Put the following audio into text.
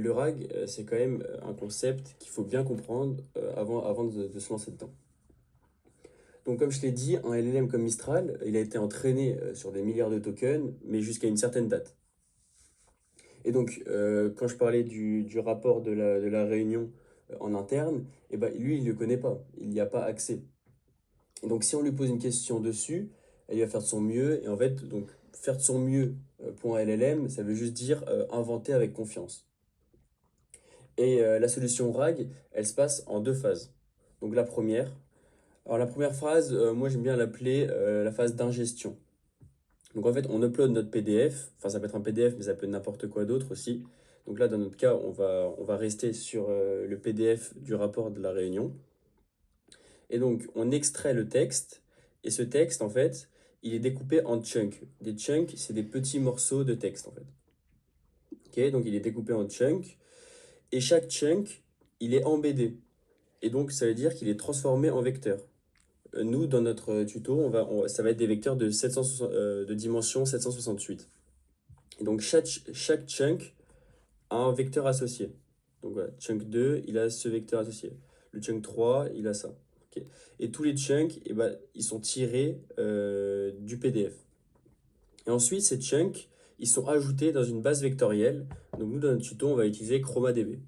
Le RAG, c'est quand même un concept qu'il faut bien comprendre avant de se lancer dedans. Donc comme je l'ai dit, un LLM comme Mistral, il a été entraîné sur des milliards de tokens, mais jusqu'à une certaine date. Et donc, quand je parlais du rapport de la réunion en interne, eh ben, lui, il ne le connaît pas, il n'y a pas accès. Et donc, si on lui pose une question dessus, il va faire de son mieux. Et en fait, donc, faire de son mieux pour un LLM, ça veut juste dire inventer avec confiance. Et la solution RAG, elle se passe en deux phases. Donc, la première phase, moi, j'aime bien l'appeler la phase d'ingestion. Donc en fait, on upload notre PDF, enfin ça peut être un PDF, mais ça peut être n'importe quoi d'autre aussi. Donc là, dans notre cas, on va rester sur le PDF du rapport de la réunion. Et donc, on extrait le texte, et ce texte, en fait, il est découpé en chunks. Des chunks, c'est des petits morceaux de texte, en fait. Ok, donc il est découpé en chunks, et chaque chunk, il est embeddé. Et donc, ça veut dire qu'il est transformé en vecteur. Nous, dans notre tuto, ça va être des vecteurs de dimension 768. Et donc, chaque chunk a un vecteur associé. Donc voilà, chunk 2, il a ce vecteur associé. Le chunk 3, il a ça. Ok. Et tous les chunks, eh ben, ils sont tirés du PDF. Et ensuite, ces chunks, ils sont ajoutés dans une base vectorielle. Donc nous, dans notre tuto, on va utiliser ChromaDB.